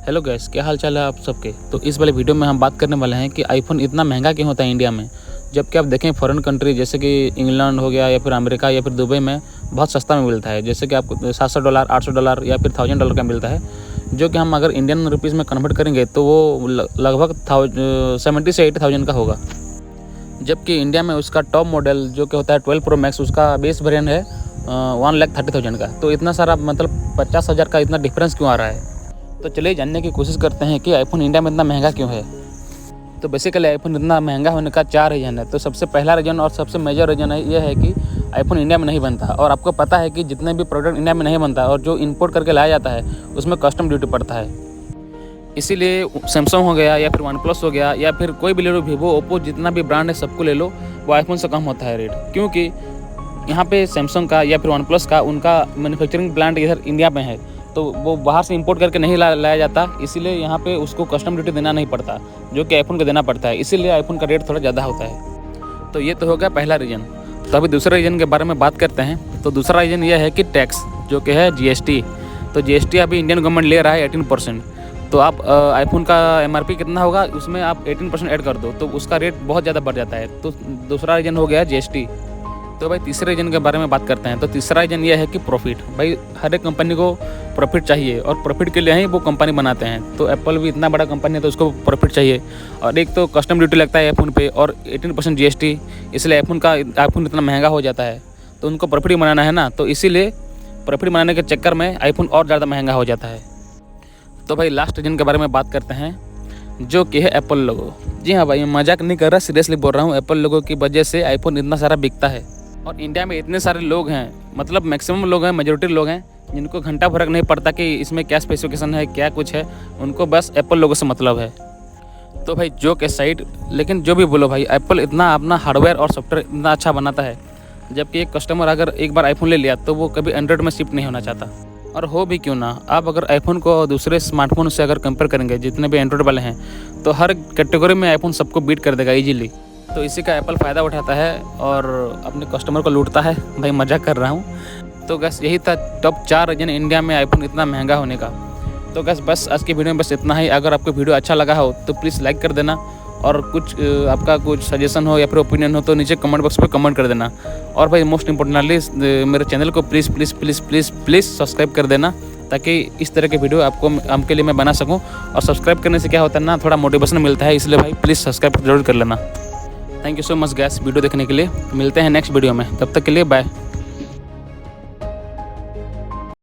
Hello guys, क्या हाल चाल है आप सबके। तो इस वाले वीडियो में हम बात करने वाले हैं कि आईफोन इतना महंगा क्यों होता है इंडिया में, जबकि आप देखें फॉरेन कंट्री जैसे कि इंग्लैंड हो गया या फिर अमेरिका या फिर दुबई में बहुत सस्ता में मिलता है। जैसे कि आपको $700 $800 या फिर $1000 का मिलता है, जो कि हम अगर इंडियन रुपीज़ में कन्वर्ट करेंगे तो वो लगभग 70 से 80,000 का होगा। जबकि इंडिया में उसका टॉप मॉडल जो कि होता है 12 Pro Max, उसका बेस वेरिएंट है 1,30,000 का। तो इतना सारा मतलब 50,000 का इतना डिफरेंस क्यों आ रहा है। तो चलिए जानने की कोशिश करते हैं कि आईफोन इंडिया में इतना महंगा क्यों है। तो बेसिकली आईफोन इतना महंगा होने का 4 रीज़न है। तो सबसे पहला रीज़न और सबसे मेजर रीज़न है ये है कि आईफोन इंडिया में नहीं बनता। और आपको पता है कि जितने भी प्रोडक्ट इंडिया में नहीं बनता और जो इंपोर्ट करके लाया जाता है उसमें कस्टम ड्यूटी पड़ता है। इसीलिए सैमसंग हो गया या फिर वन प्लस हो गया या फिर कोई भी ले लो, वीवो ओप्पो, जितना भी ब्रांड है सबको ले लो, वो आईफोन से कम होता है रेट। क्योंकि यहाँ पे सैमसंग का या फिर वन प्लस का उनका मैन्युफैक्चरिंग प्लांट इधर इंडिया में है, तो वो बाहर से इंपोर्ट करके नहीं लाया जाता। इसीलिए यहाँ पे उसको कस्टम ड्यूटी देना नहीं पड़ता, जो कि आईफोन को देना पड़ता है। इसीलिए आईफोन का रेट थोड़ा ज़्यादा होता है। तो ये तो हो गया पहला रीज़न। तो अभी दूसरे रीज़न के बारे में बात करते हैं। तो दूसरा रीज़न ये है कि टैक्स, जो कि है GST। तो GST अभी इंडियन गवर्नमेंट ले रहा है 18%। तो आप आईफोन का MRP कितना होगा, उसमें आप 18% ऐड कर दो तो उसका रेट बहुत ज़्यादा बढ़ जाता है। तो दूसरा रीज़न हो गया GST। तो भाई तीसरे रीजन के बारे में बात करते हैं। तो तीसरा रीजन ये है कि प्रॉफिट। भाई हर एक कंपनी को प्रॉफिट चाहिए और प्रॉफिट के लिए ही वो कंपनी बनाते हैं। तो एप्पल भी इतना बड़ा कंपनी है तो उसको प्रॉफिट चाहिए। और एक तो कस्टम ड्यूटी लगता है आईफोन पे और 18% GST, इसलिए आईफोन इतना महंगा हो जाता है। तो उनको प्रॉफिट ही बनाना है ना, तो इसीलिए प्रॉफिट बनाने के चक्कर में आईफोन और ज़्यादा महंगा हो जाता है। तो भाई लास्ट रीजन के बारे में बात करते हैं, जो कि है एप्पल लोगो। जी हाँ भाई, मैं मजाक नहीं कर रहा, सीरियसली बोल रहा हूँ। एप्पल लोगो की वजह से आईफोन इतना सारा बिकता है। और इंडिया में इतने सारे लोग हैं, मतलब मैक्सिमम लोग हैं, मेजोरिटी लोग हैं, जिनको घंटा फर्क नहीं पड़ता कि इसमें क्या स्पेसिफिकेशन है, क्या कुछ है। उनको बस एप्पल लोगो से मतलब है। तो भाई जो के साइड, लेकिन जो भी बोलो भाई, एप्पल इतना अपना हार्डवेयर और सॉफ्टवेयर इतना अच्छा बनाता है, जबकि एक कस्टमर अगर एक बार आईफोन ले लिया तो वो कभी एंड्रॉइड में शिफ्ट नहीं होना चाहता। और हो भी क्यों ना, आप अगर आईफोन को दूसरे स्मार्टफोन से अगर कंपेयर करेंगे, जितने भी एंड्रॉइड वाले हैं, तो हर कैटेगरी में आईफोन सबको बीट कर देगा ईजीली। तो इसी का एप्पल फ़ायदा उठाता है और अपने कस्टमर को लूटता है। भाई मजाक कर रहा हूँ। तो बस यही था टॉप 4 रीजन इंडिया में आईफोन इतना महंगा होने का। तो बस आज की वीडियो में बस इतना ही। अगर आपको वीडियो अच्छा लगा हो तो प्लीज़ लाइक कर देना, और कुछ आपका कुछ सजेशन हो या फिर ओपिनियन हो तो नीचे कमेंट बॉक्स में कमेंट कर देना। और भाई मोस्ट इम्पोर्टेंटली मेरे चैनल को please please please please please subscribe कर देना, ताकि इस तरह के वीडियो आपके लिए मैं बना सकूं। और सब्सक्राइब करने से क्या होता है ना, थोड़ा मोटिवेशन मिलता है। इसलिए भाई प्लीज़ सब्सक्राइब जरूर कर लेना। Thank you so much gas video देखने के लिए। मिलते हैं नेक्स्ट वीडियो में, तब तक के लिए बाय।